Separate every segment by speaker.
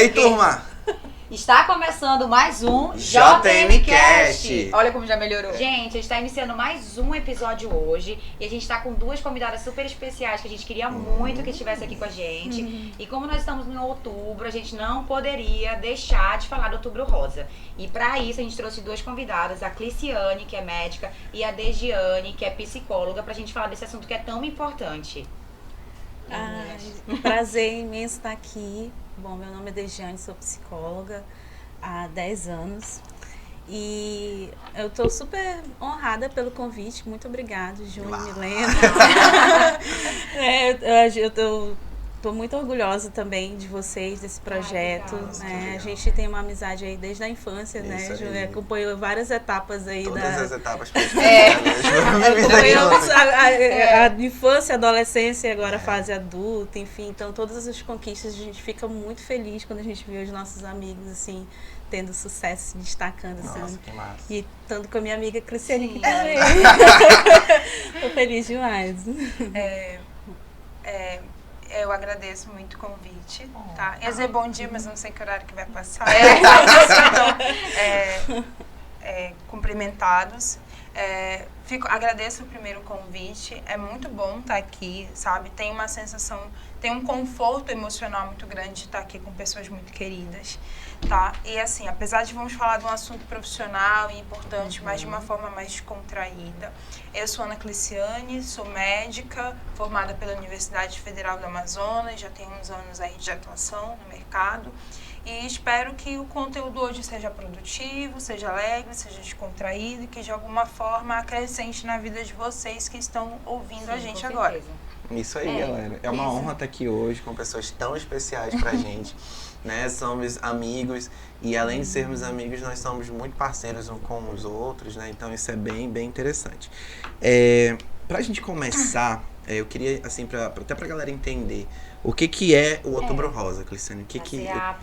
Speaker 1: aí, turma?
Speaker 2: Está começando mais um
Speaker 1: JMcast.
Speaker 2: Olha como já melhorou. Gente, a gente está iniciando mais um episódio hoje. E a gente está com duas convidadas super especiais que a gente queria muito que estivesse aqui com a gente. E como nós estamos em outubro, a gente não poderia deixar de falar do Outubro Rosa. E para isso a gente trouxe duas convidadas, a Cliciane, que é médica, e a Degiane, que é psicóloga, para a gente falar desse assunto que é tão importante.
Speaker 3: Prazer imenso estar aqui. Bom, meu nome é Degiane, sou psicóloga há 10 anos e eu estou super honrada pelo convite. Muito obrigada, Júnior, Milena. Eu estou muito orgulhosa também de vocês, desse projeto. A gente tem uma amizade aí desde a infância, isso, né, Júnior? Acompanhou várias etapas aí.
Speaker 1: Todas as etapas.
Speaker 3: Acompanhamos a infância, a adolescência, agora a fase adulta, enfim. Então, todas as conquistas, a gente fica muito feliz quando a gente vê os nossos amigos, assim, tendo sucesso, se destacando.
Speaker 1: Nossa,
Speaker 3: assim.
Speaker 1: que massa.
Speaker 3: E estando com a minha amiga Cliciane aqui também. Tô feliz demais.
Speaker 4: Eu agradeço muito o convite, tá? Ia dizer bom dia, mas não sei que horário que vai passar. Cumprimentados. Agradeço o primeiro convite. É muito bom estar aqui, sabe? Tem uma sensação, tem um conforto emocional muito grande de estar aqui com pessoas muito queridas, tá? E assim, apesar de vamos falar de um assunto profissional e importante, mas de uma forma mais descontraída. Eu sou Ana Cliciane, sou médica, formada pela Universidade Federal do Amazonas, já tenho uns anos aí de atuação no mercado. E espero que o conteúdo hoje seja produtivo, seja alegre, seja descontraído e que de alguma forma acrescente na vida de vocês que estão ouvindo a gente agora.
Speaker 1: Isso aí, galera. É uma honra estar aqui hoje com pessoas tão especiais pra gente. Né? Somos amigos e além de sermos amigos, nós somos muito parceiros uns com os outros, né? Então isso é bem interessante. Pra gente começar, eu queria, assim, até pra galera entender o que é o Outubro Rosa, Cliciane.
Speaker 2: A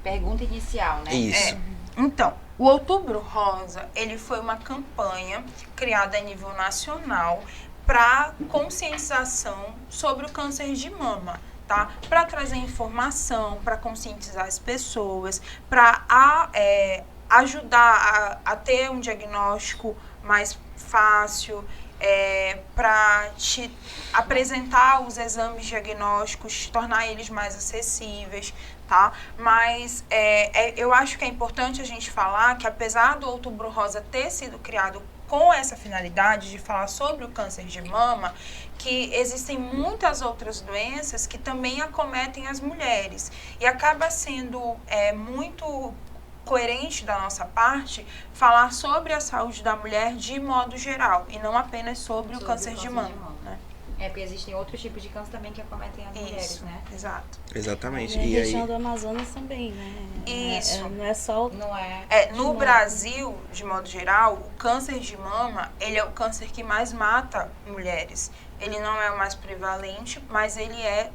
Speaker 2: pergunta inicial, né?
Speaker 1: Isso.
Speaker 4: Então, o Outubro Rosa, ele foi uma campanha criada a nível nacional para conscientização sobre o câncer de mama, tá? Para trazer informação, para conscientizar as pessoas, para ajudar a ter um diagnóstico mais fácil, para te apresentar os exames diagnósticos, tornar eles mais acessíveis, tá? Mas eu acho que é importante a gente falar que apesar do Outubro Rosa ter sido criado com essa finalidade de falar sobre o câncer de mama, que existem muitas outras doenças que também acometem as mulheres. E acaba sendo muito coerente da nossa parte falar sobre a saúde da mulher de modo geral e não apenas sobre o câncer de mama, né?
Speaker 2: Porque existem outros tipos de câncer também que acometem as mulheres, né?
Speaker 4: Exato.
Speaker 1: Exatamente.
Speaker 3: E a região do Amazonas também, né?
Speaker 4: Isso.
Speaker 3: Não é só...
Speaker 4: No Brasil, de modo geral, o câncer de mama, ele é o câncer que mais mata mulheres. Ele não é o mais prevalente, mas ele é,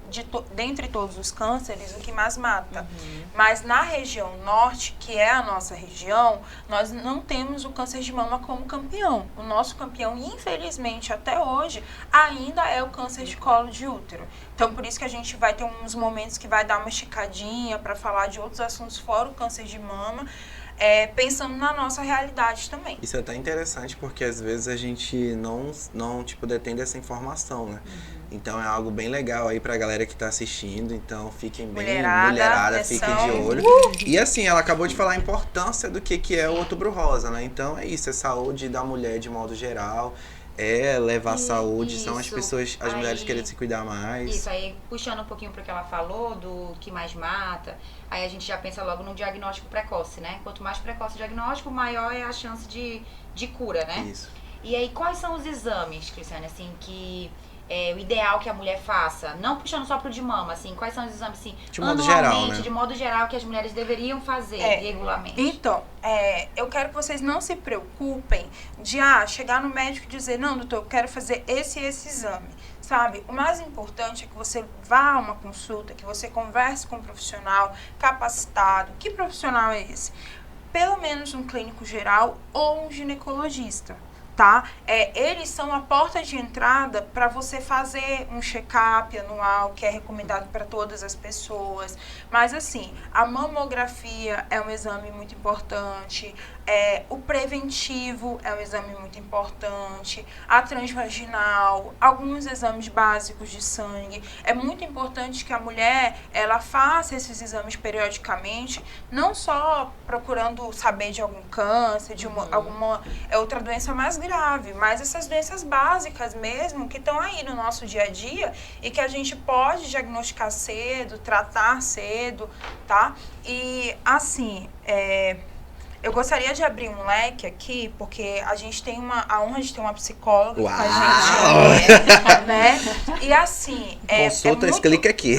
Speaker 4: dentre todos os cânceres, o que mais mata. Mas na região norte, que é a nossa região, nós não temos o câncer de mama como campeão. O nosso campeão, infelizmente, até hoje, ainda é o câncer de colo de útero. Então, por isso que a gente vai ter uns momentos que vai dar uma esticadinha para falar de outros assuntos fora o câncer de mama, pensando na nossa realidade também.
Speaker 1: Isso é até interessante porque às vezes a gente não detém dessa informação, né? Então é algo bem legal aí pra galera que tá assistindo, então fiquem bem, mulherada, fiquem de olho. E assim, ela acabou de falar a importância do que é o Outubro Rosa, né? Então é isso, é saúde da mulher de modo geral, levar saúde, são as pessoas, as mulheres querendo se cuidar mais.
Speaker 2: Isso, aí puxando um pouquinho pro que ela falou, do que mais mata, aí a gente já pensa logo no diagnóstico precoce, né? Quanto mais precoce o diagnóstico, maior é a chance de cura, né?
Speaker 1: Isso.
Speaker 2: E aí, quais são os exames, Cliciane, assim, que o ideal que a mulher faça? Não puxando só pro de mama, assim, quais são os exames, assim,
Speaker 1: de modo geral, né?
Speaker 2: De modo geral, que as mulheres deveriam fazer regularmente?
Speaker 4: Então, eu quero que vocês não se preocupem de chegar no médico e dizer, não, doutor, eu quero fazer esse exame, sabe? O mais importante é que você vá a uma consulta, que você converse com um profissional capacitado. Que profissional é esse? Pelo menos um clínico geral ou um ginecologista, tá? Eles são a porta de entrada para você fazer um check-up anual, que é recomendado para todas as pessoas. Mas, assim, a mamografia é um exame muito importante, o preventivo é um exame muito importante, a transvaginal, alguns exames básicos de sangue. É muito importante que a mulher, ela faça esses exames periodicamente, não só procurando saber de algum câncer, de alguma outra doença mais grave, mas essas doenças básicas mesmo, que estão aí no nosso dia a dia e que a gente pode diagnosticar cedo, tratar cedo, tá? E, assim, eu gostaria de abrir um leque aqui, porque a gente tem a honra de ter uma psicóloga com a gente, né? E assim...
Speaker 1: Consulta, clica aqui.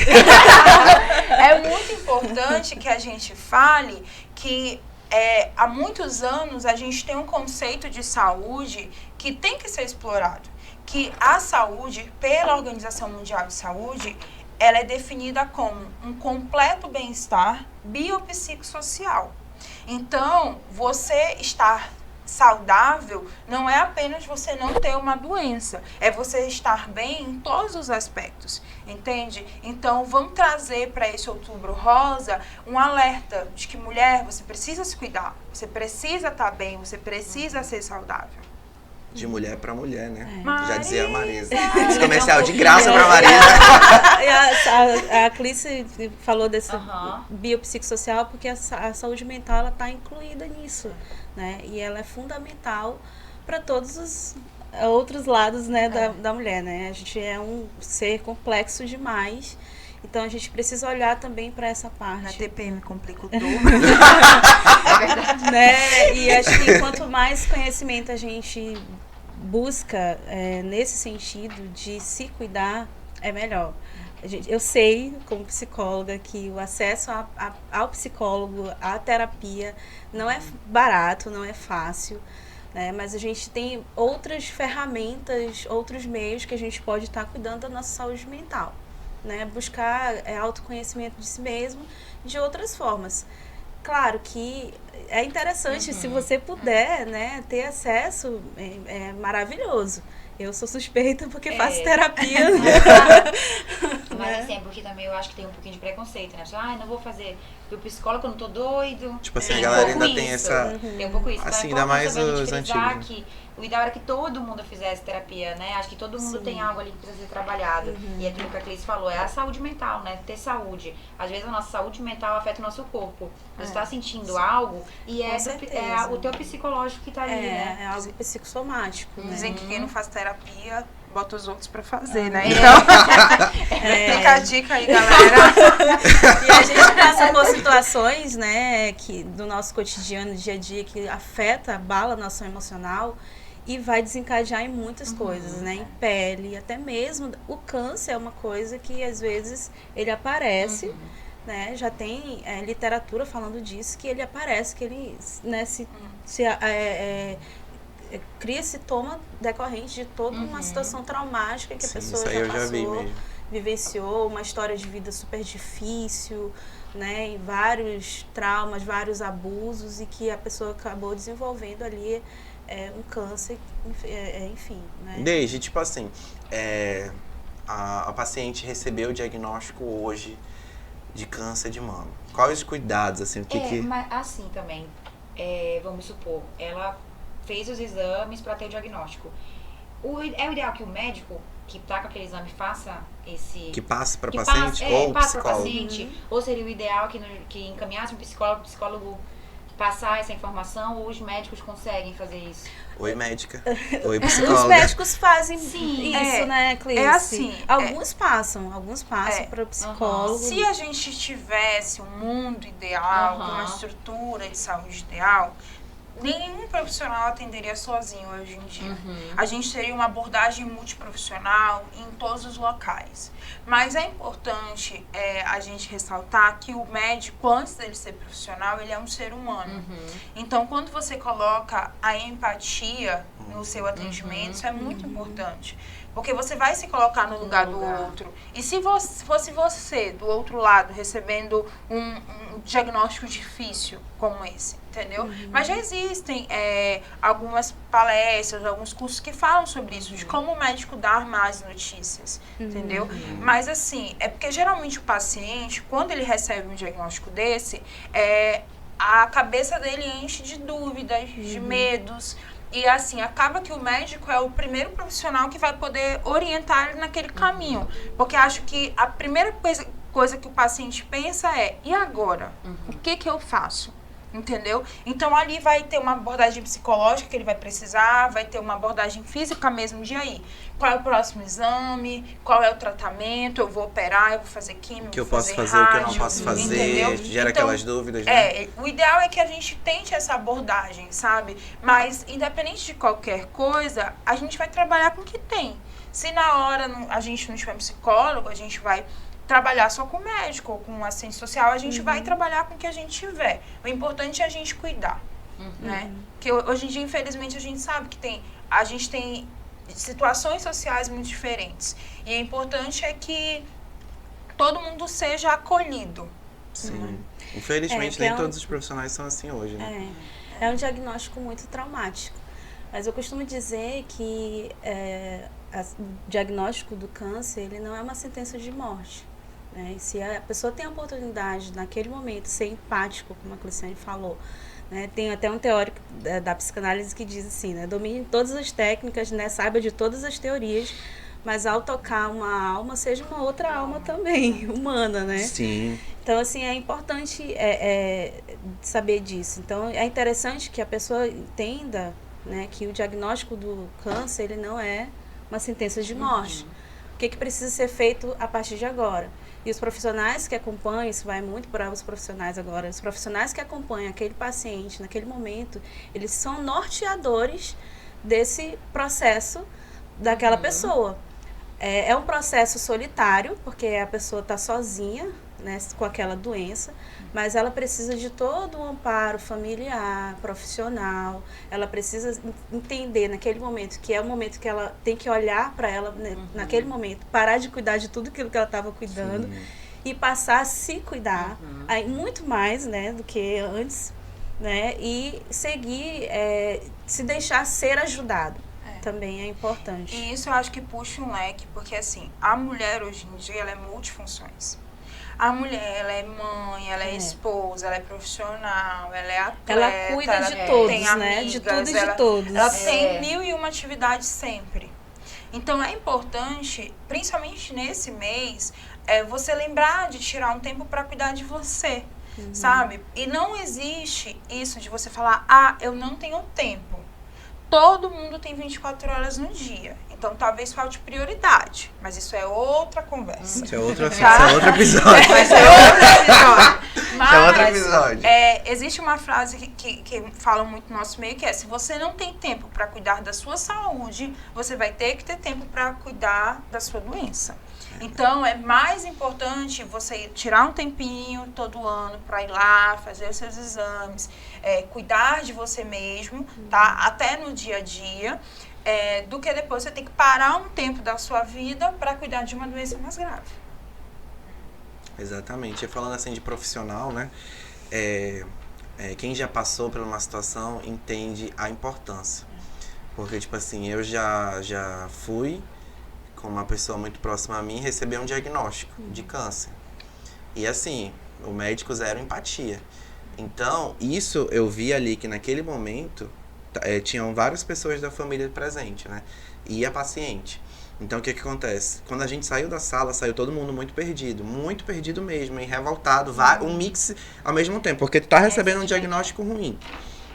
Speaker 4: É muito importante que a gente fale que há muitos anos a gente tem um conceito de saúde que tem que ser explorado. Que a saúde, pela Organização Mundial de Saúde, ela é definida como um completo bem-estar biopsicossocial. Então, você estar saudável não é apenas você não ter uma doença, é você estar bem em todos os aspectos, entende? Então, vamos trazer para esse Outubro Rosa um alerta de que, mulher, você precisa se cuidar, você precisa estar bem, você precisa ser saudável.
Speaker 1: De mulher para mulher, né?
Speaker 4: Marisa.
Speaker 1: Já dizia a Marisa. Esse comercial de graça para Marisa.
Speaker 3: A Clícia falou desse biopsicossocial porque a saúde mental está incluída nisso, né? E ela é fundamental para todos os outros lados, né, da mulher, né? A gente é um ser complexo demais. Então, a gente precisa olhar também para essa parte.
Speaker 4: A TPM complica o dobro.
Speaker 3: É verdade. Né? E acho que quanto mais conhecimento a gente busca nesse sentido de se cuidar, é melhor. Eu sei, como psicóloga, que o acesso ao psicólogo, à terapia, não é barato, não é fácil. Né? Mas a gente tem outras ferramentas, outros meios que a gente pode estar cuidando da nossa saúde mental. Né? Buscar autoconhecimento de si mesmo de outras formas. Claro que é interessante, se você puder, né, ter acesso, é maravilhoso. Eu sou suspeita porque faço terapia.
Speaker 2: Mas assim, porque também eu acho que tem um pouquinho de preconceito, né? Não vou fazer, porque o psicólogo eu não tô doido.
Speaker 1: Tipo assim, a galera ainda tem essa...
Speaker 2: Tem um pouco isso.
Speaker 1: Assim, ainda mais os antigos.
Speaker 2: Que o ideal era que todo mundo fizesse terapia, né? Acho que todo mundo tem algo ali que precisa ser trabalhado. E aquilo que a Cleice falou, é a saúde mental, né? Ter saúde. Às vezes a nossa saúde mental afeta o nosso corpo. Você está sentindo algo e é o teu psicológico que tá ali, né?
Speaker 3: É algo psicossomático.
Speaker 4: Dizem que quem não faz terapia bota os outros pra fazer, né? Então, fica a dica aí, galera.
Speaker 3: E a gente passa por situações, né, do nosso cotidiano, dia a dia, que abala nosso emocional e vai desencadear em muitas coisas, né? Em pele, até mesmo o câncer é uma coisa que às vezes ele aparece, né? Já tem literatura falando disso, que ele aparece, que ele, né, cria sintoma decorrente de toda uma situação traumática que a pessoa já passou, vivenciou, uma história de vida super difícil, né, e vários traumas, vários abusos, e que a pessoa acabou desenvolvendo ali um câncer, enfim. Né?
Speaker 1: Desde, tipo assim, a paciente recebeu o diagnóstico hoje de câncer de mama. Quais os cuidados, assim,
Speaker 2: Mas assim também, vamos supor, ela fez os exames para ter o diagnóstico. É o ideal que o médico que tá com aquele exame faça esse...
Speaker 1: Que passe para o paciente ou
Speaker 2: passa para o paciente? Ou seria o ideal que encaminhasse um psicólogo, o psicólogo passar essa informação, ou os médicos conseguem fazer isso?
Speaker 1: Oi, médica. Oi, psicóloga.
Speaker 3: Os médicos fazem
Speaker 2: Sim,
Speaker 3: isso, né, Cleice?
Speaker 4: É assim.
Speaker 3: Alguns passam para o psicólogo.
Speaker 4: Se a gente tivesse um mundo ideal, com uma estrutura de saúde ideal, nenhum profissional atenderia sozinho hoje em dia. A gente teria uma abordagem multiprofissional em todos os locais. Mas é importante a gente ressaltar que o médico, antes dele ser profissional, ele é um ser humano. Então, quando você coloca a empatia no seu atendimento, isso é muito importante. Porque você vai se colocar no lugar do outro. E se fosse você, do outro lado, recebendo um diagnóstico difícil como esse? entendeu? Mas já existem algumas palestras, alguns cursos que falam sobre isso, de como o médico dar más notícias, entendeu? Mas assim, é porque geralmente o paciente, quando ele recebe um diagnóstico desse, a cabeça dele enche de dúvidas, de medos, e assim, acaba que o médico é o primeiro profissional que vai poder orientar ele naquele caminho, porque acho que a primeira coisa que o paciente pensa é, e agora? O que eu faço? Entendeu? Então, ali vai ter uma abordagem psicológica que ele vai precisar, vai ter uma abordagem física mesmo de aí. Qual é o próximo exame? Qual é o tratamento? Eu vou operar, eu vou fazer químio,
Speaker 1: O que eu
Speaker 4: vou
Speaker 1: posso
Speaker 4: fazer
Speaker 1: fazer, o que eu
Speaker 4: rádio,
Speaker 1: não posso fazer,
Speaker 4: entendeu?
Speaker 1: gera
Speaker 4: Então,
Speaker 1: aquelas dúvidas, né?
Speaker 4: O ideal é que a gente tente essa abordagem, sabe? Mas, independente de qualquer coisa, a gente vai trabalhar com o que tem. Se na hora a gente não tiver psicólogo, a gente vai trabalhar só com médico ou com assistente social, a gente vai trabalhar com o que a gente tiver. O importante é a gente cuidar, né? Porque hoje em dia, infelizmente, a gente sabe que a gente tem situações sociais muito diferentes. E o importante é que todo mundo seja acolhido.
Speaker 1: Sim. Infelizmente, nem todos os profissionais são assim hoje, né?
Speaker 3: É um diagnóstico muito traumático. Mas eu costumo dizer que o diagnóstico do câncer, ele não é uma sentença de morte. Né? E se a pessoa tem a oportunidade, naquele momento, ser empático, como a Cleciane falou, né? Tem até um teórico da psicanálise que diz assim, né? Domine todas as técnicas, né? Saiba de todas as teorias, mas ao tocar uma alma, seja uma outra alma também, humana, né?
Speaker 1: Sim.
Speaker 3: Então, assim, é importante saber disso. Então, é interessante que a pessoa entenda, né, que o diagnóstico do câncer, ele não é uma sentença de morte. O que precisa ser feito a partir de agora? E os profissionais que acompanham, isso vai muito para os profissionais agora, os profissionais que acompanham aquele paciente naquele momento, eles são norteadores desse processo daquela pessoa. É um processo solitário, porque a pessoa está sozinha, né, com aquela doença, mas ela precisa de todo um amparo familiar, profissional. Ela precisa entender naquele momento, que é o momento que ela tem que olhar para ela, né, naquele momento, parar de cuidar de tudo aquilo que ela estava cuidando. Sim. E passar a se cuidar, aí, muito mais, né, do que antes, né, e seguir, se deixar ser ajudado. Também é importante.
Speaker 4: E isso eu acho que puxa um leque, porque assim, a mulher hoje em dia, ela é multifunções. A mulher, ela é mãe, ela é esposa, ela é profissional, ela é atleta.
Speaker 3: Ela cuida de todos,
Speaker 4: tem
Speaker 3: né?
Speaker 4: Amigas,
Speaker 3: de tudo e de todos.
Speaker 4: Ela tem 1001 atividades sempre. Então, é importante, principalmente nesse mês, você lembrar de tirar um tempo para cuidar de você, sabe? E não existe isso de você falar, eu não tenho tempo. Todo mundo tem 24 horas no dia. Então, talvez falte prioridade. Mas isso é outra conversa.
Speaker 1: Isso é outro episódio.
Speaker 4: Mas é outro episódio. Mas,
Speaker 1: isso é outro episódio.
Speaker 4: Existe uma frase que fala muito no nosso meio, que é: se você não tem tempo para cuidar da sua saúde, você vai ter que ter tempo para cuidar da sua doença. Então, é mais importante você tirar um tempinho todo ano para ir lá, fazer os seus exames, cuidar de você mesmo, tá? Até no dia a dia, do que depois você ter que parar um tempo da sua vida para cuidar de uma doença mais grave.
Speaker 1: Exatamente. E falando assim de profissional, né? Quem já passou por uma situação entende a importância. Porque, tipo assim, eu já fui com uma pessoa muito próxima a mim, receber um diagnóstico de câncer. E assim, o médico zero empatia. Então, isso eu vi ali que naquele momento tinham várias pessoas da família presente, né? E a paciente. Então, o que acontece? Quando a gente saiu da sala, saiu todo mundo muito perdido mesmo, e revoltado, um mix ao mesmo tempo, porque tu tá recebendo um diagnóstico ruim.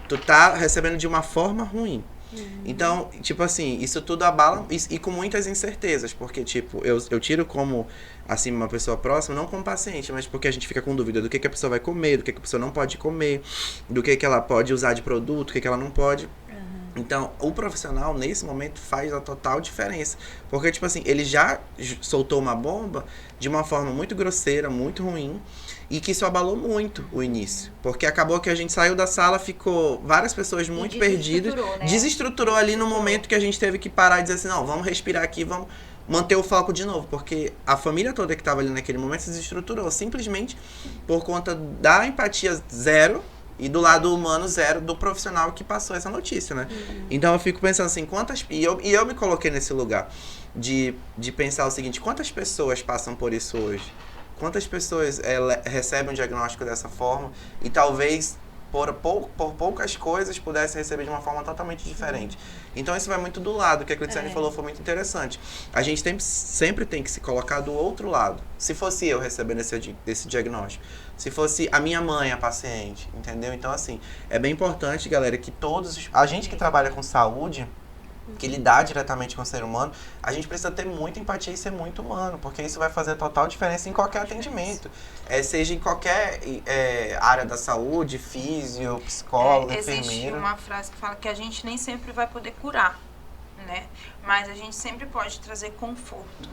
Speaker 1: Tu tá recebendo de uma forma ruim. Então, tipo assim, isso tudo abala e com muitas incertezas, porque, tipo, eu tiro como, assim, uma pessoa próxima, não como paciente, mas porque a gente fica com dúvida do que a pessoa vai comer, do que a pessoa não pode comer, do que ela pode usar de produto, o que ela não pode. Então, o profissional, nesse momento, faz a total diferença, porque, tipo assim, ele já soltou uma bomba de uma forma muito grosseira, muito ruim, e que isso abalou muito o início. Porque acabou que a gente saiu da sala, ficou várias pessoas muito perdidas. Né? Desestruturou ali no momento que a gente teve que parar e dizer assim, não, vamos respirar aqui, vamos manter o foco de novo. Porque a família toda que estava ali naquele momento se desestruturou, simplesmente por conta da empatia zero E do lado humano, zero do profissional que passou essa notícia, né? Então eu fico pensando assim, e eu me coloquei nesse lugar de pensar o seguinte, quantas pessoas passam por isso hoje? Quantas pessoas recebem um diagnóstico dessa forma e talvez por poucas coisas pudessem receber de uma forma totalmente diferente. Então isso vai muito do lado, o que a Clitiane falou foi muito interessante. A gente sempre tem que se colocar do outro lado. Se fosse eu recebendo esse diagnóstico, se fosse a minha mãe a paciente, entendeu? Então assim, é bem importante, galera, que a gente que trabalha com saúde, que lidar diretamente com o ser humano, a gente precisa ter muita empatia e ser muito humano, porque isso vai fazer total diferença em qualquer atendimento. Seja em qualquer área da saúde, físio, psicólogo, enfermeiro.
Speaker 4: Existe uma frase que fala que a gente nem sempre vai poder curar, né? Mas a gente sempre pode trazer conforto.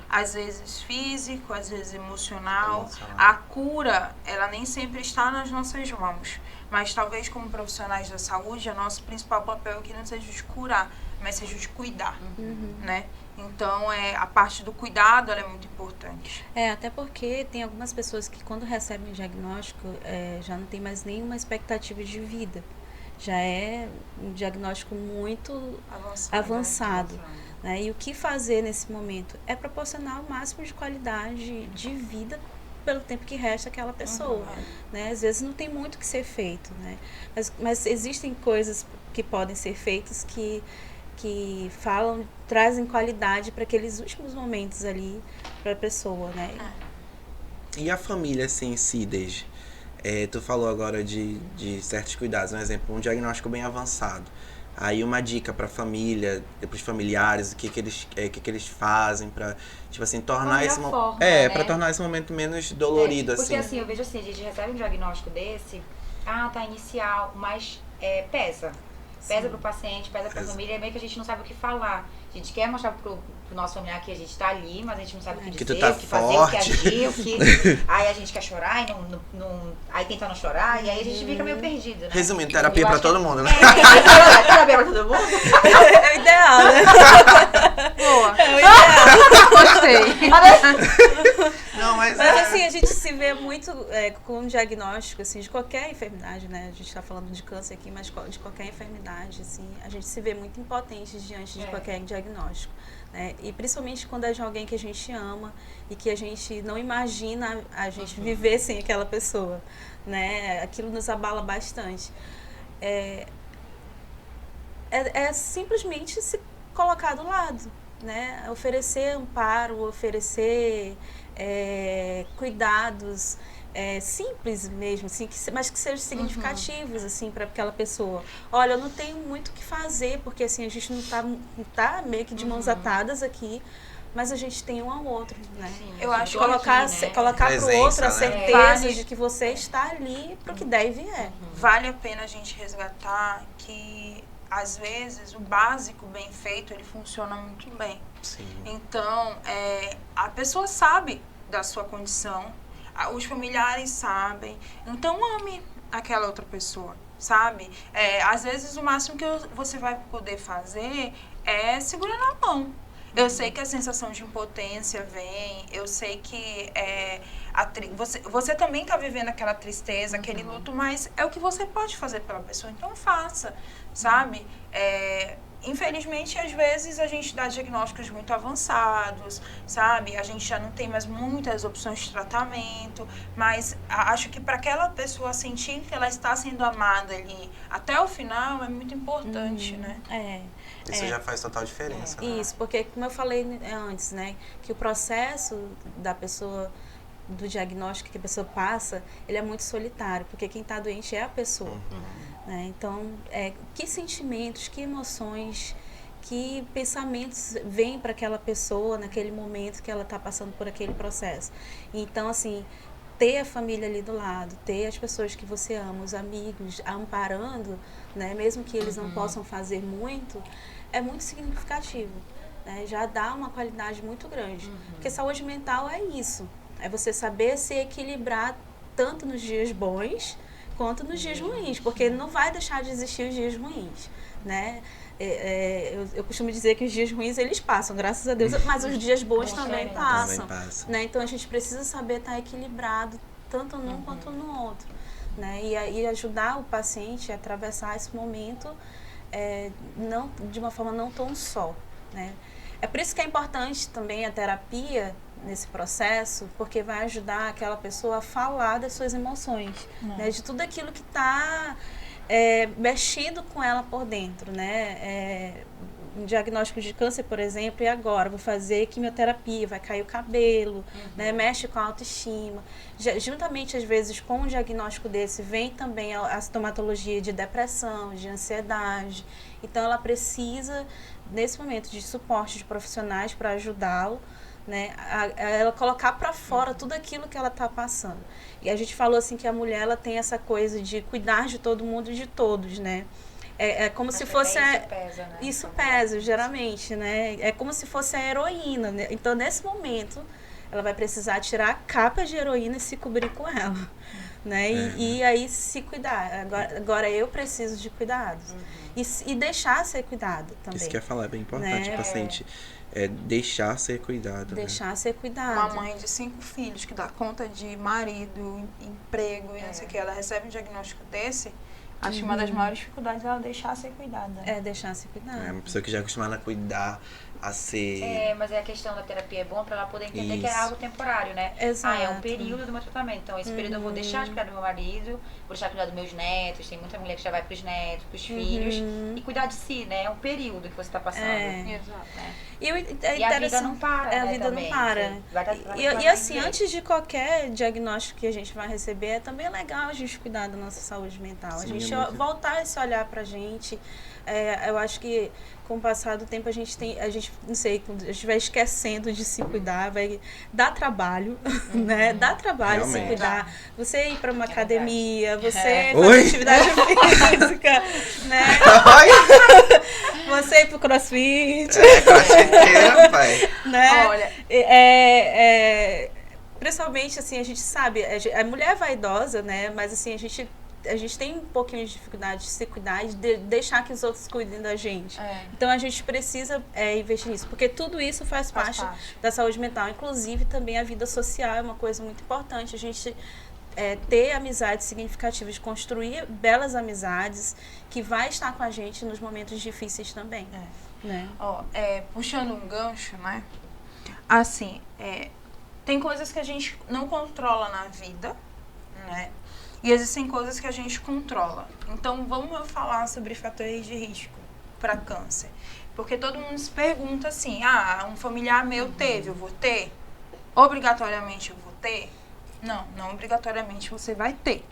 Speaker 4: Às vezes físico, às vezes emocional. A cura, ela nem sempre está nas nossas mãos. Mas talvez como profissionais da saúde, o nosso principal papel aqui não seja de curar, mas seja de cuidar, né? Então, a parte do cuidado, ela é muito importante.
Speaker 3: Até porque tem algumas pessoas que quando recebem o diagnóstico, já não tem mais nenhuma expectativa de vida. Já é um diagnóstico muito avançado. Né? E o que fazer nesse momento? É proporcionar o máximo de qualidade de vida pelo tempo que resta aquela pessoa, né? Às vezes não tem muito que ser feito, né? Mas existem coisas que podem ser feitas que trazem qualidade para aqueles últimos momentos ali para a pessoa, né?
Speaker 1: E a família assim, em si, desde tu falou agora de certos cuidados, um exemplo, um diagnóstico bem avançado. Aí uma dica para a família, para os familiares, o que eles fazem para, tipo assim, tornar esse momento, para tornar esse momento menos dolorido,
Speaker 2: porque assim, eu vejo assim, a gente recebe um diagnóstico desse, tá inicial, mas pesa pro paciente, pesa pra família, é meio que a gente não sabe o que falar. A gente quer mostrar pro nosso familiar que a gente tá ali, mas a gente não sabe o que dizer, o que fazer, o que agir, o que... Aí a gente quer chorar e aí tenta não chorar, e aí a gente fica meio perdido, né?
Speaker 1: Resumindo, terapia pra todo mundo, né?
Speaker 2: Terapia pra todo mundo?
Speaker 3: É o ideal, né?
Speaker 4: Boa.
Speaker 3: É o ideal.
Speaker 4: Gostei.
Speaker 1: Não, mas
Speaker 3: assim, a gente se vê muito com um diagnóstico, assim, de qualquer enfermidade, né? A gente tá falando de câncer aqui, mas de qualquer enfermidade, assim, a gente se vê muito impotente diante de qualquer diagnóstico, né? E principalmente quando é de alguém que a gente ama e que a gente não imagina a gente viver sem aquela pessoa, né? Aquilo nos abala bastante. É simplesmente se colocar do lado, né? Oferecer amparo, oferecer cuidados simples mesmo, assim, mas que sejam significativos, assim, para aquela pessoa. Olha, eu não tenho muito o que fazer, porque assim, a gente não tá meio que de mãos atadas aqui, mas a gente tem um ao outro, né?
Speaker 4: Sim, eu acho
Speaker 3: colocar pro outro a certeza de que você está ali pro que der e vier.
Speaker 4: Vale a pena a gente resgatar que às vezes o básico bem feito, ele funciona muito bem.
Speaker 1: Sim.
Speaker 4: Então, a pessoa sabe da sua condição, os familiares sabem, então ame aquela outra pessoa, sabe? Às vezes o máximo que você vai poder fazer é segurar na mão. Eu sei que a sensação de impotência vem, eu sei que você também está vivendo aquela tristeza, aquele luto, mas é o que você pode fazer pela pessoa, então faça, sabe? Infelizmente, às vezes, a gente dá diagnósticos muito avançados, sabe? A gente já não tem mais muitas opções de tratamento, mas acho que para aquela pessoa sentir que ela está sendo amada ali até o final é muito importante, né?
Speaker 1: Isso já faz total diferença. Né?
Speaker 3: Isso, porque como eu falei antes, né? Que o processo da pessoa, do diagnóstico que a pessoa passa, ele é muito solitário, porque quem está doente é a pessoa. Né? Então, que sentimentos, que emoções, que pensamentos vêm para aquela pessoa naquele momento que ela está passando por aquele processo. Então, assim, ter a família ali do lado, ter as pessoas que você ama, os amigos, amparando, né? Mesmo que eles não possam fazer muito, é muito significativo. Né? Já dá uma qualidade muito grande. Porque saúde mental é isso. É você saber se equilibrar tanto nos dias bons quanto nos dias ruins, porque não vai deixar de existir os dias ruins, né? Eu costumo dizer que os dias ruins, eles passam, graças a Deus, mas os dias bons também passam. Né? Então, a gente precisa saber estar equilibrado, tanto num quanto no outro. né? E ajudar o paciente a atravessar esse momento não, de uma forma não tão só, né? É por isso que é importante também a terapia nesse processo, porque vai ajudar aquela pessoa a falar das suas emoções, né? De tudo aquilo que está mexido com ela por dentro, né? Um diagnóstico de câncer, por exemplo, e agora vou fazer quimioterapia, vai cair o cabelo, né? Mexe com a autoestima. Juntamente, às vezes, com um diagnóstico desse, vem também a sintomatologia de depressão, de ansiedade. Então, ela precisa, nesse momento, de suporte de profissionais para ajudá-lo, né? A ela colocar para fora tudo aquilo que ela está passando. E a gente falou assim que a mulher ela tem essa coisa de cuidar de todo mundo e de todos, né? É como se fosse...
Speaker 2: Isso pesa, né?
Speaker 3: Isso pesa, geralmente, né? É como se fosse a heroína, né? Então, nesse momento, ela vai precisar tirar a capa de heroína e se cobrir com ela, né? E aí se cuidar. Agora eu preciso de cuidados. E deixar ser cuidado também.
Speaker 1: Isso que eu ia falar, é bem importante,
Speaker 3: né?
Speaker 1: O paciente deixar ser cuidado.
Speaker 3: Deixar ser cuidado.
Speaker 4: Uma mãe de 5 filhos que dá conta de marido, emprego e não sei o que, ela recebe um diagnóstico desse, acho que uma das maiores dificuldades é ela deixar ser cuidada.
Speaker 3: Deixar ser cuidado.
Speaker 1: É uma pessoa que já é acostumada a cuidar, a ser...
Speaker 2: Mas a questão da terapia é bom para ela poder entender que é algo temporário, né?
Speaker 3: Exato.
Speaker 2: É um período do meu tratamento. Então, esse período eu vou deixar de cuidar do meu marido, vou deixar de cuidar dos meus netos. Tem muita mulher que já vai pros netos, pros filhos. E cuidar de si, né? É um período que você tá passando.
Speaker 4: Exato.
Speaker 2: E a vida não para, né?
Speaker 3: A vida
Speaker 2: também.
Speaker 3: não para. E assim, antes de qualquer diagnóstico que a gente vai receber, é também legal a gente cuidar da nossa saúde mental.
Speaker 1: Sim,
Speaker 3: a gente
Speaker 1: muito.
Speaker 3: voltar esse olhar pra gente. Eu acho que com o passar do tempo a gente, não sei, quando a gente vai esquecendo de se cuidar, vai dar trabalho, né? Dá trabalho se cuidar. Você ir para uma academia, você fazer atividade física, né? Você ir pro CrossFit.
Speaker 1: Crossfiteira, pai.
Speaker 3: Né?
Speaker 4: Olha,
Speaker 3: principalmente, assim, a gente sabe, a mulher é vaidosa, né? Mas, assim, a gente tem um pouquinho de dificuldade de se cuidar e de deixar que os outros cuidem da gente. Então, a gente precisa investir nisso, porque tudo isso faz parte da saúde mental. Inclusive, também a vida social é uma coisa muito importante. A gente ter amizades significativas, construir belas amizades que vai estar com a gente nos momentos difíceis também. Né?
Speaker 4: Puxando um gancho, né? Assim, tem coisas que a gente não controla na vida, né? E existem coisas que a gente controla. Então, vamos falar sobre fatores de risco para câncer. Porque todo mundo se pergunta assim, um familiar meu teve, eu vou ter? Obrigatoriamente eu vou ter? Não, não obrigatoriamente você vai ter.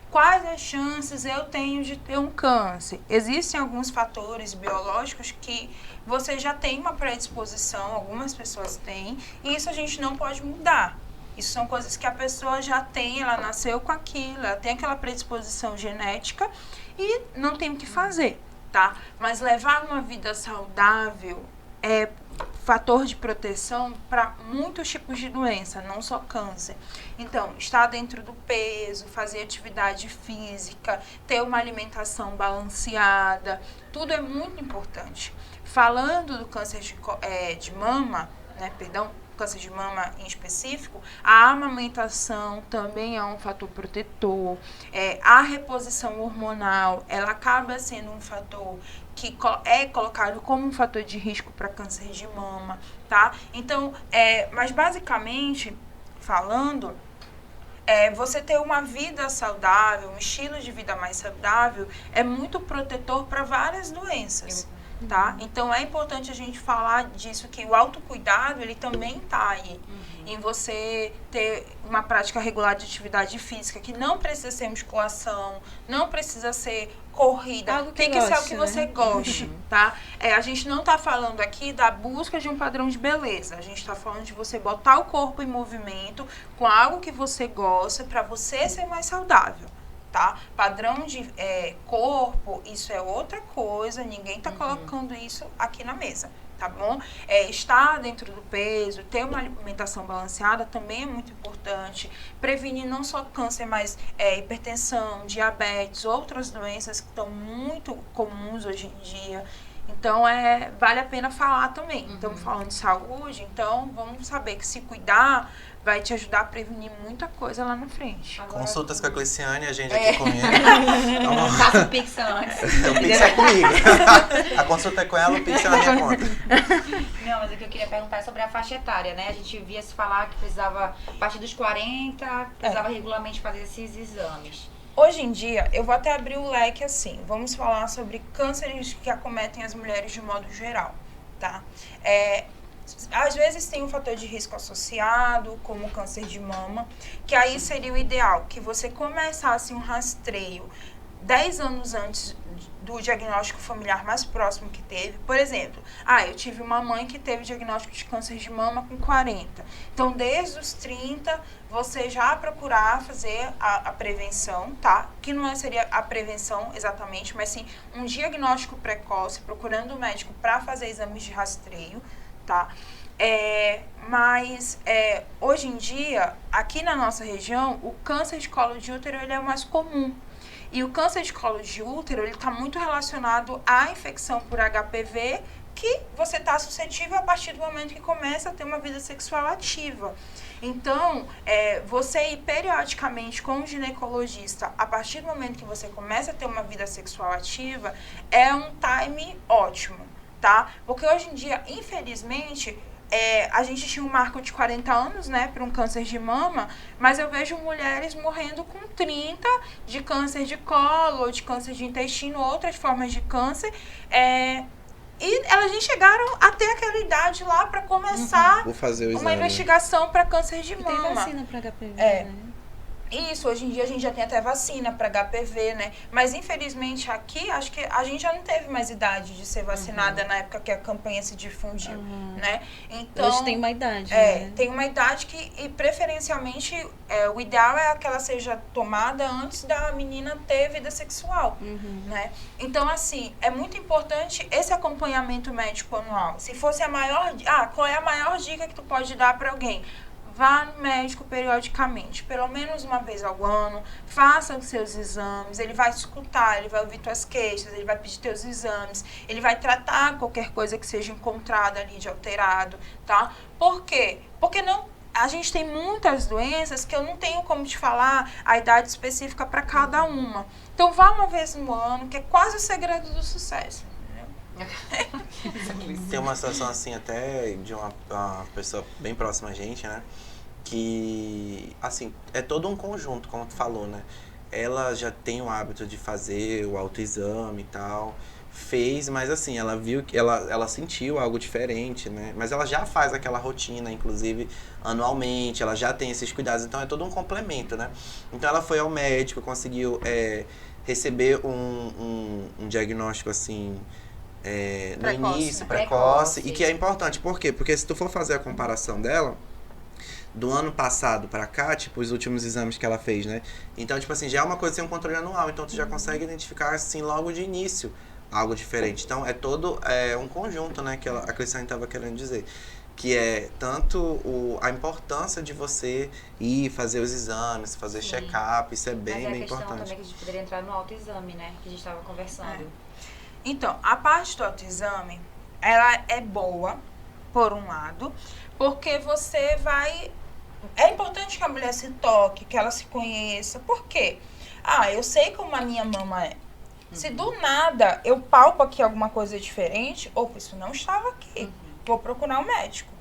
Speaker 4: Quais as chances eu tenho de ter um câncer? Existem alguns fatores biológicos que você já tem uma predisposição, algumas pessoas têm, e isso a gente não pode mudar. Isso são coisas que a pessoa já tem, ela nasceu com aquilo, ela tem aquela predisposição genética e não tem o que fazer, tá? Mas levar uma vida saudável é fator de proteção para muitos tipos de doença, não só câncer. Então, estar dentro do peso, fazer atividade física, ter uma alimentação balanceada, tudo é muito importante. Falando do câncer de mama, né, câncer de mama em específico, a amamentação também é um fator protetor. A reposição hormonal, ela acaba sendo um fator que é colocado como um fator de risco para câncer de mama, tá? Então, mas basicamente, falando, você ter uma vida saudável, um estilo de vida mais saudável, é muito protetor para várias doenças. Tá? Então é importante a gente falar disso, que o autocuidado ele também tá aí em você ter uma prática regular de atividade física, que não precisa ser musculação, não precisa ser corrida, tem que ser o que você goste, tá? A gente não tá falando aqui da busca de um padrão de beleza, a gente tá falando de você botar o corpo em movimento com algo que você gosta para você ser mais saudável. Tá? Padrão de corpo, isso é outra coisa, ninguém tá colocando isso aqui na mesa, tá bom? Estar dentro do peso, ter uma alimentação balanceada também é muito importante. Prevenir não só câncer, mas hipertensão, diabetes, outras doenças que estão muito comuns hoje em dia. Então, vale a pena falar também. Estamos falando de saúde, então vamos saber que se cuidar vai te ajudar a prevenir muita coisa lá na frente.
Speaker 2: Agora,
Speaker 1: consultas com a Cleciane, a gente aqui com ele.
Speaker 2: Faça o Pix antes.
Speaker 1: O Pix é comigo. A consulta é com ela, o Pix é na minha conta.
Speaker 2: Não, mas o que eu queria perguntar é sobre a faixa etária, né? A gente via se falar que precisava, a partir dos 40, precisava regularmente fazer esses exames.
Speaker 4: Hoje em dia, eu vou até abrir o leque assim. Vamos falar sobre cânceres que acometem as mulheres de modo geral, tá? Às vezes tem um fator de risco associado, como o câncer de mama, que aí seria o ideal, que você começasse um rastreio 10 anos antes do diagnóstico familiar mais próximo que teve. Por exemplo, eu tive uma mãe que teve diagnóstico de câncer de mama com 40. Então, desde os 30, você já procurar fazer a prevenção, tá? Que não seria a prevenção exatamente, mas sim um diagnóstico precoce, procurando o médico para fazer exames de rastreio, tá? Mas hoje em dia, aqui na nossa região, o câncer de colo de útero ele é o mais comum. E o câncer de colo de útero ele está muito relacionado à infecção por HPV, que você está suscetível a partir do momento que começa a ter uma vida sexual ativa. Então, você ir periodicamente com um ginecologista, a partir do momento que você começa a ter uma vida sexual ativa, é um time ótimo, tá? Porque hoje em dia, infelizmente, a gente tinha um marco de 40 anos, né, para um câncer de mama, mas eu vejo mulheres morrendo com 30 de câncer de colo, de câncer de intestino, outras formas de câncer, e elas nem chegaram a ter aquela idade lá para começar uma investigação para câncer de mama.
Speaker 3: Tem vacina para HPV, né?
Speaker 4: Isso, hoje em dia a gente já tem até vacina para HPV, né? Mas infelizmente aqui, acho que a gente já não teve mais idade de ser vacinada na época que a campanha se difundiu, né? Então,
Speaker 3: hoje tem uma idade, né?
Speaker 4: Tem uma idade que, e preferencialmente, o ideal é que ela seja tomada antes da menina ter vida sexual, né? Então, assim, é muito importante esse acompanhamento médico anual. Se fosse a maior... qual é a maior dica que tu pode dar para alguém? Vá no médico periodicamente, pelo menos uma vez ao ano, faça os seus exames, ele vai te escutar, ele vai ouvir tuas queixas, ele vai pedir teus exames, ele vai tratar qualquer coisa que seja encontrada ali de alterado, tá? Por quê? Porque a gente tem muitas doenças que eu não tenho como te falar a idade específica para cada uma. Então vá uma vez no ano, que é quase o segredo do sucesso.
Speaker 1: Tem uma situação assim até de uma pessoa bem próxima a gente, né? Que, assim, é todo um conjunto, como tu falou, né? Ela já tem o hábito de fazer o autoexame e tal. Fez, mas assim, ela viu que ela sentiu algo diferente, né? Mas ela já faz aquela rotina, inclusive anualmente, ela já tem esses cuidados, então é todo um complemento, né? Então ela foi ao médico, conseguiu receber um diagnóstico assim... no início, precoce, e que é importante. Por quê? Porque se tu for fazer a comparação dela, do ano passado pra cá, tipo, os últimos exames que ela fez, né? Então, tipo assim, já é uma coisa sem um controle anual, então tu já consegue identificar, assim, logo de início, algo diferente. Então, é todo um conjunto, né, que a Cleciane estava querendo dizer. Que é tanto a importância de você ir fazer os exames, fazer check-up, isso é bem importante. Mas é a questão
Speaker 2: também que a gente poderia entrar no autoexame, né, que a gente estava conversando.
Speaker 4: Então, a parte do autoexame, ela é boa, por um lado, porque você vai... É importante que a mulher se toque, que ela se conheça. Por quê? Eu sei como a minha mama é. Se do nada eu palpo aqui alguma coisa diferente, isso não estava aqui. Vou procurar um médico.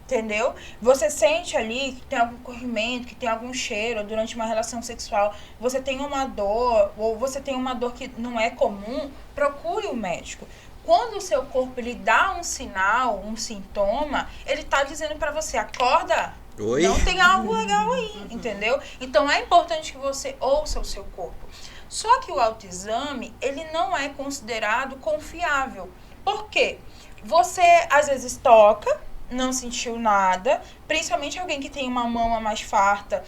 Speaker 4: Entendeu? Você sente ali que tem algum corrimento, que tem algum cheiro durante uma relação sexual, você tem uma dor, ou você tem uma dor que não é comum, procure o médico. Quando o seu corpo ele dá um sinal, um sintoma, ele está dizendo para você, acorda,
Speaker 1: Oi?
Speaker 4: Não tem algo legal aí, entendeu? Então é importante que você ouça o seu corpo. Só que o autoexame, ele não é considerado confiável. Por quê? Você às vezes toca, não sentiu nada, principalmente alguém que tem uma mama mais farta,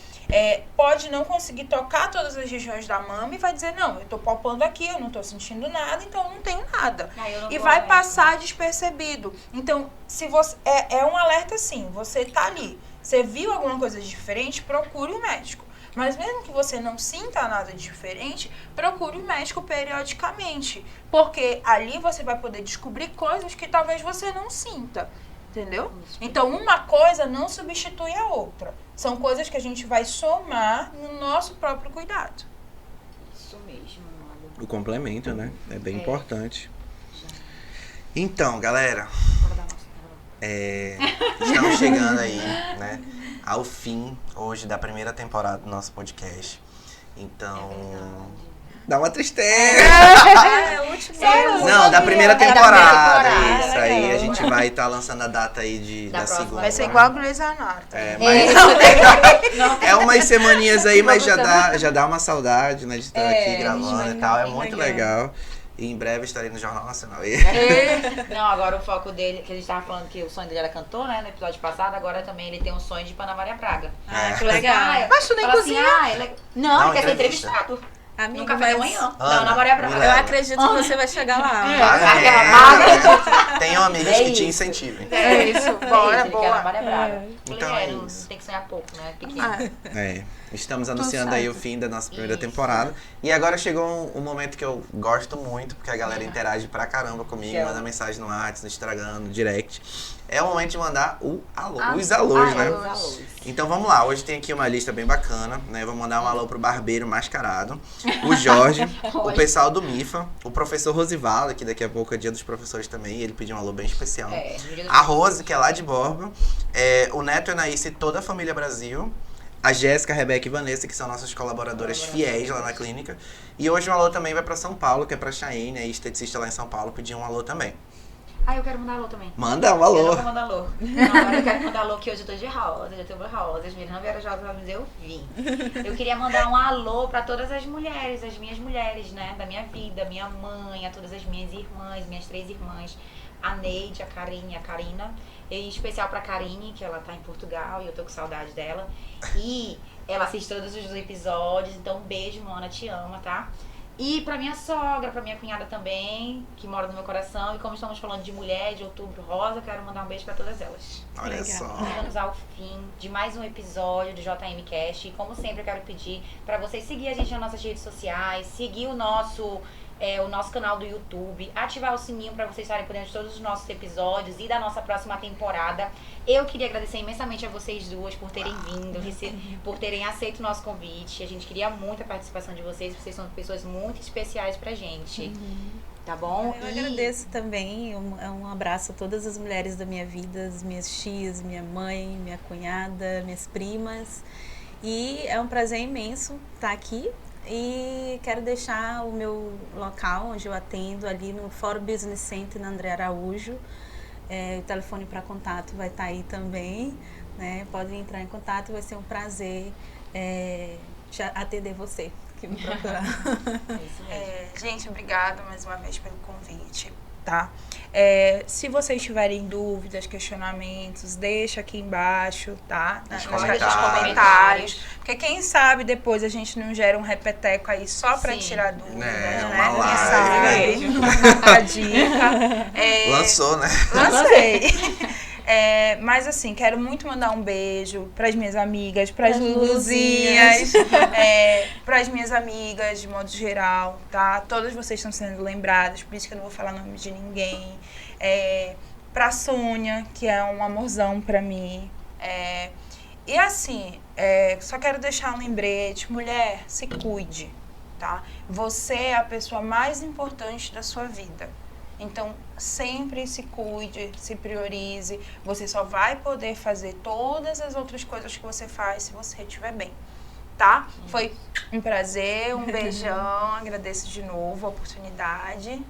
Speaker 4: pode não conseguir tocar todas as regiões da mama e vai dizer, não, eu tô palpando aqui, eu não tô sentindo nada, então eu não tenho nada. E vai passar despercebido. Então, se você um alerta assim, você tá ali, você viu alguma coisa diferente, procure o médico. Mas mesmo que você não sinta nada diferente, procure o médico periodicamente. Porque ali você vai poder descobrir coisas que talvez você não sinta. Entendeu? Então, uma coisa não substitui a outra. São coisas que a gente vai somar no nosso próprio cuidado.
Speaker 2: Isso mesmo, mano.
Speaker 1: O complemento, né? É bem importante. Então, galera, estamos chegando aí, né, ao fim hoje da primeira temporada do nosso podcast. Então, dá uma tristeza.
Speaker 3: É o último.
Speaker 1: Não, da primeira temporada.
Speaker 2: temporada.
Speaker 1: Isso aí, a gente vai estar lançando a data aí da
Speaker 2: próxima.
Speaker 1: segunda.
Speaker 4: Vai ser igual a Grey's Anatomy.
Speaker 1: É umas semaninhas aí, mas já dá uma saudade, né, de estar aqui gravando e tal. É muito legal. E em breve estarei no Jornal Nacional.
Speaker 2: Não, agora o foco dele, que a gente tava falando que o sonho dele era cantor, né, no episódio passado, agora também ele tem um sonho de ir pra Ana Maria Braga.
Speaker 3: Que legal.
Speaker 4: Mas tu nem cozinha.
Speaker 2: Não, ele quer ser
Speaker 1: entrevista.
Speaker 2: entrevistado.
Speaker 3: Amigo,
Speaker 2: No café da
Speaker 3: mas
Speaker 2: manhã.
Speaker 1: Ana,
Speaker 2: Ana Maria Braga.
Speaker 1: me
Speaker 3: eu
Speaker 1: leva.
Speaker 3: acredito que você vai chegar lá.
Speaker 1: Tenham amigos que te incentivem.
Speaker 4: É isso, bora,
Speaker 2: Ele quer Ana
Speaker 4: boa.
Speaker 2: Maria Braga.
Speaker 1: Então é
Speaker 2: Não
Speaker 1: isso.
Speaker 2: tem que sonhar pouco, né? Pequeno.
Speaker 1: Estamos anunciando aí o fim da nossa primeira temporada. E agora chegou um momento que eu gosto muito, porque a galera interage pra caramba comigo, manda mensagem no WhatsApp, no Instagram, no direct. É o momento de mandar o alô, os alôs, né?
Speaker 2: Os alôs.
Speaker 1: Então vamos lá, hoje tem aqui uma lista bem bacana, né? Vou mandar um alô pro Barbeiro Mascarado, o Jorge, o pessoal do MIFA, o professor Rosivaldo, que daqui a pouco é dia dos professores também, ele pediu um alô bem especial. A Rose, que é lá de Borba, o Neto e a Anaíse e toda a família Brasil, a Jéssica, a Rebeca e a Vanessa, que são nossas colaboradoras fiéis lá na clínica. E hoje um alô também vai pra São Paulo, que é pra Chayenne, a esteticista lá em São Paulo, pediu um alô também.
Speaker 2: Eu quero mandar alô também.
Speaker 1: Manda um alô.
Speaker 2: Eu não vou mandar alô. Não, agora eu quero mandar alô, que hoje eu tô de rosa, eu tô rosa. As meninas não vieram jogos, mas eu vim. Eu queria mandar um alô pra todas as mulheres, as minhas mulheres, né, da minha vida, minha mãe, a todas as minhas irmãs, minhas 3 irmãs, a Neide, a Karine, a Karina, em especial pra Karine, que ela tá em Portugal e eu tô com saudade dela. E ela assiste todos os episódios, então um beijo, Mona, te ama, tá? E pra minha sogra, pra minha cunhada também, que mora no meu coração. E como estamos falando de mulher, de Outubro Rosa, eu quero mandar um beijo pra todas elas.
Speaker 1: Olha
Speaker 3: Legal.
Speaker 1: só.
Speaker 2: Chegamos ao fim de mais um episódio do JM Cast. E como sempre, eu quero pedir pra vocês seguir a gente nas nossas redes sociais, seguir o nosso canal do YouTube, ativar o sininho para vocês estarem por dentro de todos os nossos episódios e da nossa próxima temporada. Eu queria agradecer imensamente a vocês duas por terem vindo, por terem aceito o nosso convite. A gente queria muito a participação de vocês são pessoas muito especiais pra gente. Tá bom?
Speaker 3: Eu agradeço também, um abraço a todas as mulheres da minha vida, as minhas tias, minha mãe, minha cunhada, minhas primas. E é um prazer imenso estar aqui. E quero deixar o meu local onde eu atendo ali no Fórum Business Center, na André Araújo. O telefone para contato vai estar aí também, né? Podem entrar em contato, vai ser um prazer atender você que me procurar.
Speaker 4: Gente, obrigada mais uma vez pelo convite, tá? Se vocês tiverem dúvidas, questionamentos, deixa aqui embaixo, tá? Nos comentários. Porque quem sabe depois a gente não gera um repeteco aí só pra tirar dúvidas, né?
Speaker 1: Uma
Speaker 4: Quem sabe? A dica.
Speaker 1: Lançou, né?
Speaker 4: Lancei. Mas assim, quero muito mandar um beijo pras minhas amigas, pras Luluzinhas, pras minhas amigas de modo geral, tá? Todas vocês estão sendo lembradas, por isso que eu não vou falar nome de ninguém. Pra Sônia, que é um amorzão pra mim. E assim, só quero deixar um lembrete, mulher, se cuide, tá? Você é a pessoa mais importante da sua vida. Então, sempre se cuide, se priorize. Você só vai poder fazer todas as outras coisas que você faz se você estiver bem, tá? Foi um prazer, um beijão. Agradeço de novo a oportunidade.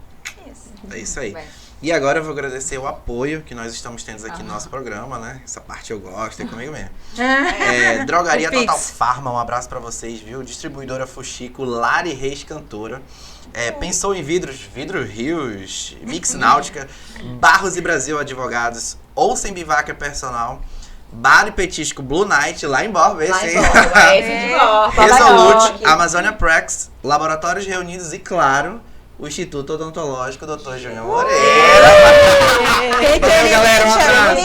Speaker 1: É isso aí. E agora eu vou agradecer o apoio que nós estamos tendo aqui no nosso programa, né? Essa parte eu gosto, é comigo mesmo. Drogaria Total Farma, um abraço pra vocês, viu? Distribuidora Fuxico, Lari Reis Cantora. Pensou em vidros, Vidro Rios, Mix Náutica, Barros e Brasil Advogados, Olsen Bivaca Personal, Bar e Petisco Blue Night, lá em Borba, esse, hein? Resolute, Amazônia Prax, Laboratórios Reunidos e, claro, o Instituto Odontológico Dr. Júnior Moreira. Valeu, galera, um abraço.